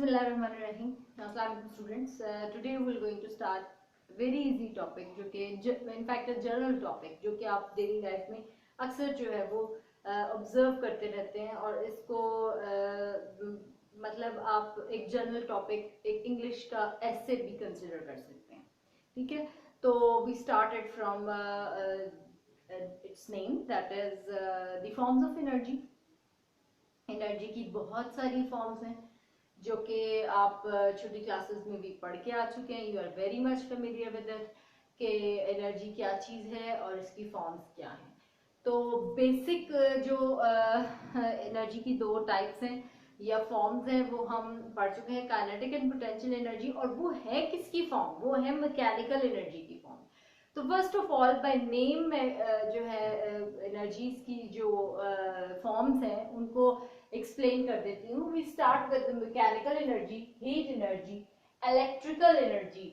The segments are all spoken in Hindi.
Bismillahirrahmanirrahim. Assalamualaikum students. Today we are going to start very easy topic जो कि in fact a general topic जो कि आप डेली लाइफ में अक्सर जो है वो ऑब्जर्व करते रहते हैं और इसको मतलब आप एक जनरल टॉपिक एक इंग्लिश का ऐसे भी कंसिडर कर सकते हैं. ठीक है, तो we started from its name that is the forms of energy. Energy की बहुत सारी फॉर्म्स हैं जो कि आप छोटी क्लासेस में भी पढ़ के आ चुके हैं. You are very much familiar with it कि एनर्जी क्या चीज़ है और इसकी फॉर्म्स क्या हैं. तो बेसिक जो एनर्जी की दो टाइप्स हैं या फॉर्म्स हैं वो हम पढ़ चुके हैं, काइनेटिक एंड पोटेंशियल एनर्जी. और वो है किसकी फॉर्म? वो है मैकेनिकल एनर्जी की फॉर्म. तो first of all by name में जो है एनर्जीज की जो फॉर्म्स हैं उनको एक्सप्लेन कर देती हूँ. We start with mechanical energy, heat energy, electrical energy,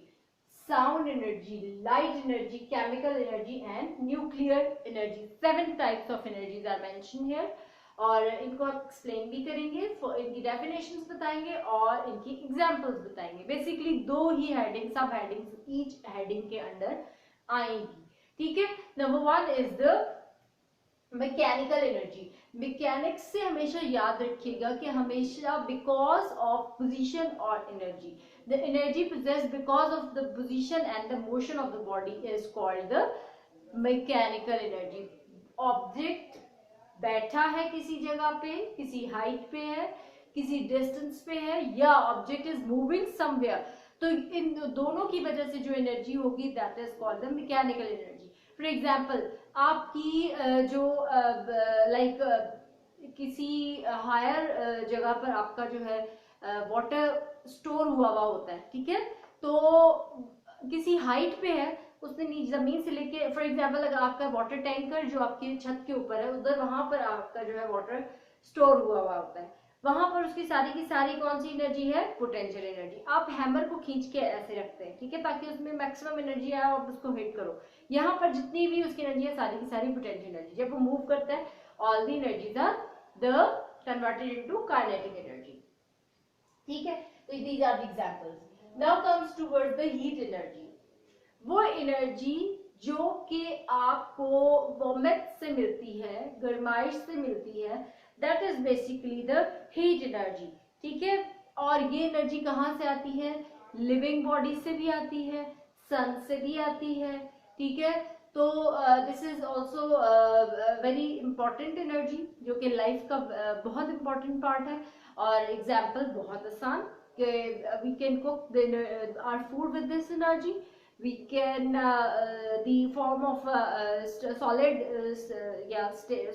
sound energy, light energy, chemical energy and nuclear energy. 7 types of energies are mention here और इनको आप एक्सप्लेन भी करेंगे, इनकी डेफिनेशंस बताएंगे और इनकी एग्जांपल्स बताएंगे. बेसिकली दो ही हेडिंग, सब हेडिंग्स ईच हेडिंग के अंडर आएंगी. ठीक है, number 1 is the mechanical energy. Mechanics से हमेशा याद रखिएगा कि हमेशा बिकॉज ऑफ पोजीशन और energy, the energy possessed because of the position and the motion of the body is called the mechanical energy. Object बैठा है किसी जगह पे, किसी हाइट पे है, किसी डिस्टेंस पे है या ऑब्जेक्ट इज मूविंग समवेयर, तो इन दोनों की वजह से जो एनर्जी होगी that is called the mechanical energy. For example आपकी जो लाइक किसी हायर जगह पर आपका जो है वाटर स्टोर हुआ होता है. ठीक है, तो किसी हाइट पे है, उसने जमीन से लेके फॉर एग्जांपल अगर आपका वाटर टैंकर जो आपकी छत के ऊपर है उधर वहां पर आपका जो है वाटर स्टोर हुआ होता है, वहां पर उसकी सारी की सारी कौन सी एनर्जी है? Potential energy. आप हैमर को खींच के ऐसे रखते हैं, ठीक है, ताकि उसमें मैक्सिमम एनर्जी आए और उसको हिट करो. यहाँ पर जितनी भी उसकी एनर्जी है सारी की सारी पोटेंशियल एनर्जी. जब वो मूव करता है all the energies are the converted into kinetic energy. ठीक है, तो these are the examples. Now comes towards the heat energy. वो एनर्जी जो कि आपको वोमेट से मिलती है, गर्माइश से मिलती है, that is basically the heat energy. ठीक है, और ये एनर्जी कहाँ से आती है? लिविंग बॉडी से भी आती है, सन से भी आती है. ठीक है, तो this is also very important energy जो कि लाइफ का बहुत इंपॉर्टेंट पार्ट है. और एग्जाम्पल बहुत आसान कि we can cook our food with this energy. We can the form of solid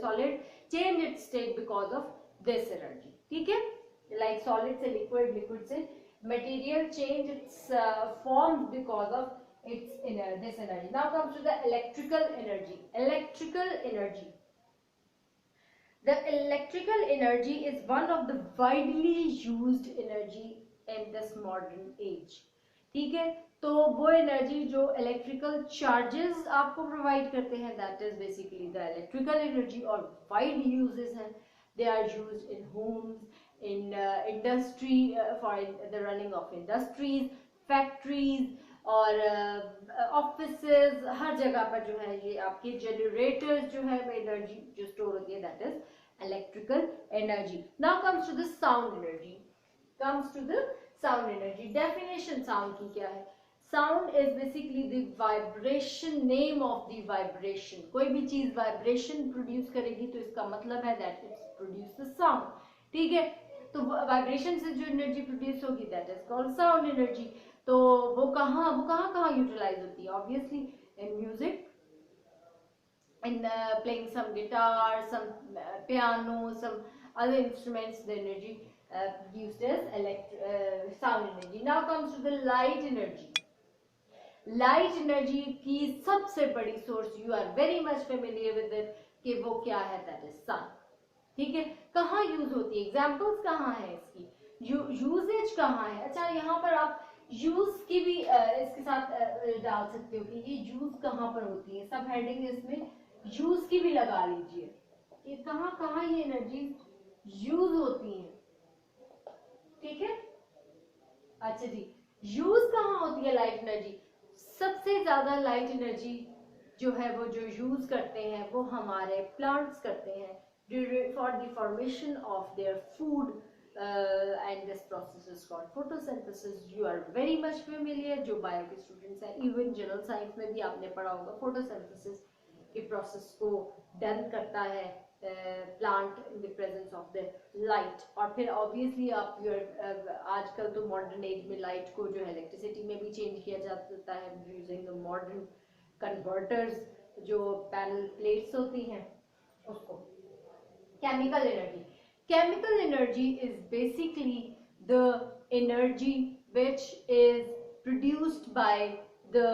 solid change its state because of this energy. ठीक है, like solid से liquid, liquid से material change its form because of its this energy. Now comes to the electrical energy. Electrical energy. The electrical energy is one of the widely used energy in this modern age. ठीक है, तो वो एनर्जी जो इलेक्ट्रिकल चार्जेस आपको प्रोवाइड करते हैं that is basically the electrical energy और वाइड यूजेस हैं. They are used in homes, in industry, for the running of industries, factories और ऑफिसेज. हर जगह पर जो है ये आपके जनरेटर्स जो है एनर्जी जो स्टोर होती है that is electrical energy. Now comes to the sound energy. Comes to the sound energy. Definition sound की क्या है? Sound is basically the vibration, name of the vibration. कोई भी चीज वाइब्रेशन प्रोड्यूस करेगी तो इसका मतलब है that it's produce the sound. ठीक है, तो वाइब्रेशन से जो एनर्जी प्रोड्यूस होगी that is called sound energy. तो वो कहाँ यूटिलाइज होती है? Obviously in music, in playing some guitar, some piano, some other instruments, the energy produced as sound energy. Now comes to the light energy. Light energy की सबसे बड़ी source, you are very much familiar with it, कि वो क्या है? that is sun. ठीक है, कहाँ यूज होती है? एग्जाम्पल्स कहाँ है इसकी? यूजेज कहाँ है? अच्छा, यहाँ पर आप यूज की भी इसके साथ डाल सकते हो कि ये यूज कहाँ पर होती है. सब हेडिंग इसमें यूज की भी लगा लीजिए कि कहाँ कहाँ ये एनर्जी यूज होती है. ठीक है, अच्छा जी, यूज कहाँ होती है लाइट एनर्जी? सबसे ज्यादा लाइट एनर्जी जो है वो जो यूज करते हैं वो हमारे प्लांट्स करते हैं for the formation of their food, and this process is called photosynthesis. You are very much familiar, जो बायो के स्टूडेंट्स हैं, इवन जनरल साइंस में भी आपने पढ़ा होगा फोटोसिंथेसिस के प्रोसेस को डन करता है plant in the presence of the light. और फिर ऑब्वियसली आप आजकल तो मॉडर्न एज में लाइट को जो है इलेक्ट्रिसिटी में भी चेंज किया जा सकता है यूजिंग द मॉडर्न कन्वर्टर्स, जो पैनल प्लेट्स होती हैं उसको. chemical energy. Chemical energy is basically the energy which is produced by the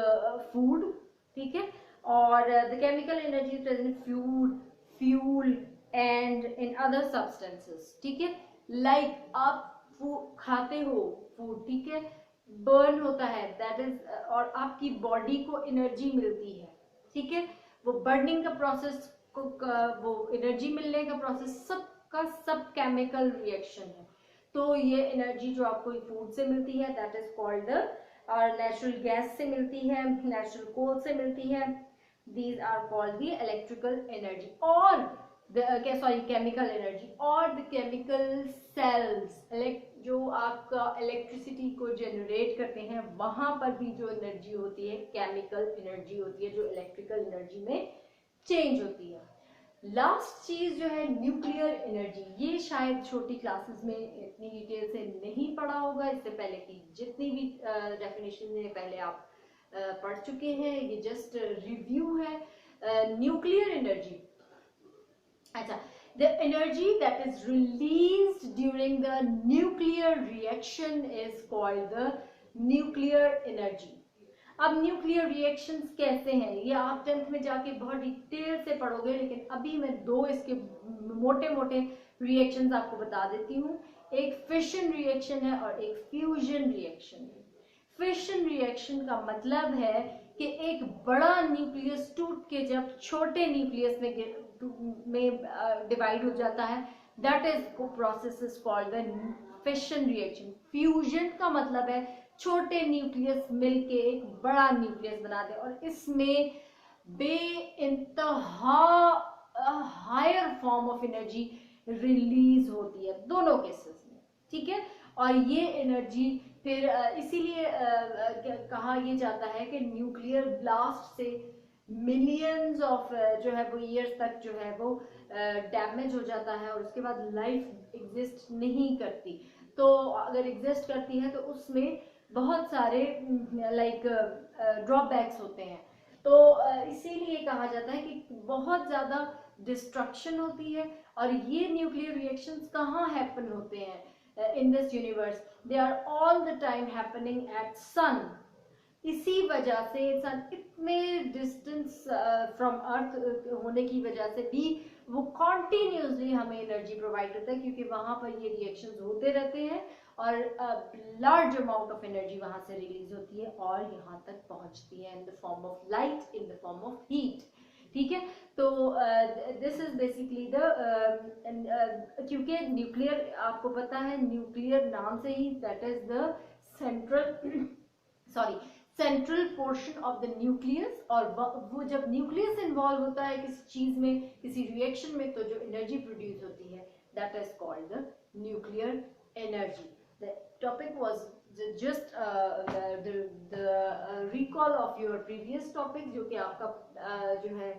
food, ठीक है. और the chemical energy is present in food, fuel and in other substances, ठीक है. Like आप खाते हो फूड, ठीक है, बर्न होता है, दैट इज, और आपकी बॉडी को एनर्जी मिलती है, ठीक है. वो बर्निंग का प्रोसेस को वो एनर्जी मिलने का प्रोसेस सब का सब केमिकल रिएक्शन है. तो ये एनर्जी जो आपको फूड से मिलती है दैट इज कॉल्ड द, और नेचुरल गैस से मिलती है, नेचुरल कोल से मिलती है, these are called the electrical energy और सॉरी केमिकल एनर्जी. और द केमिकल सेल्स, जो आपका इलेक्ट्रिसिटी को जनरेट करते हैं वहां पर भी जो एनर्जी होती है केमिकल एनर्जी होती है, जो इलेक्ट्रिकल एनर्जी में चेंज होती है. लास्ट चीज जो है न्यूक्लियर एनर्जी, ये शायद छोटी क्लासेस में इतनी डिटेल से नहीं पढ़ा होगा. इससे पहले की जितनी भी डेफिनेशन है पहले आप पढ़ चुके हैं, ये जस्ट रिव्यू है. न्यूक्लियर एनर्जी, अच्छा, the energy that is released during the nuclear reaction is called the nuclear energy. अब न्यूक्लियर रिएक्शंस कैसे हैं ये आप 10th में जाके बहुत डिटेल से पढ़ोगे, लेकिन अभी मैं दो इसके मोटे मोटे रिएक्शंस आपको बता देती हूँ. एक फिशन रिएक्शन है और एक फ्यूजन रिएक्शन है. फिशन रिएक्शन का मतलब है कि एक बड़ा न्यूक्लियस टूट के जब छोटे न्यूक्लियस में डिवाइड हो जाता है, that is process is called the fission reaction. Fusion का मतलब है छोटे न्यूक्लियस मिलके एक बड़ा न्यूक्लियस बना दे, और इसमें बे इंतहा higher form of energy release होती है दोनों केसेस में, ठीक है. और ये एनर्जी फिर इसीलिए कहा यह जाता है कि न्यूक्लियर ब्लास्ट से मिलियंस ऑफ जो है वो ईयर्स तक जो है वो डैमेज हो जाता है और उसके बाद लाइफ एग्जिस्ट नहीं करती. तो अगर एग्जिस्ट करती है तो उसमें बहुत सारे लाइक ड्रॉबैक्स होते हैं. तो इसीलिए कहा जाता है कि बहुत ज्यादा डिस्ट्रक्शन होती है. और ये न्यूक्लियर रिएक्शंस कहाँ हैपन होते हैं in this universe? They are all the time happening at sun. इसी वजह से सन इतने डिस्टेंस फ्रॉम अर्थ होने की वजह से भी वो कॉन्टिन्यूसली हमें एनर्जी प्रोवाइड करता है, क्योंकि वहां पर ये रिएक्शंस होते रहते हैं और लार्ज अमाउंट ऑफ एनर्जी वहां से रिलीज होती है और यहाँ तक पहुंचती है in the form of light, in the form of heat, ठीक है. तो दिस इज बेसिकली द, क्योंकि न्यूक्लियर आपको पता है, न्यूक्लियर नाम से ही that is the central central portion of the nucleus. और वो जब न्यूक्लियस इन्वॉल्व होता है किसी चीज में, किसी रिएक्शन में, तो जो एनर्जी प्रोड्यूस होती है that is called the nuclear energy. The topic was just the recall of your previous topics, जो कि आपका जो है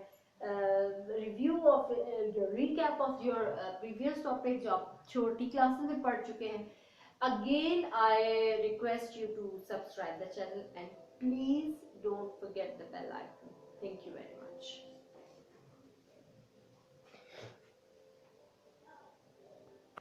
review of your recap of your previous topics जो आप छोटी क्लासेस में पढ़ चुके हैं. Again, I request you to subscribe the channel and please don't forget the bell icon. Thank you very much.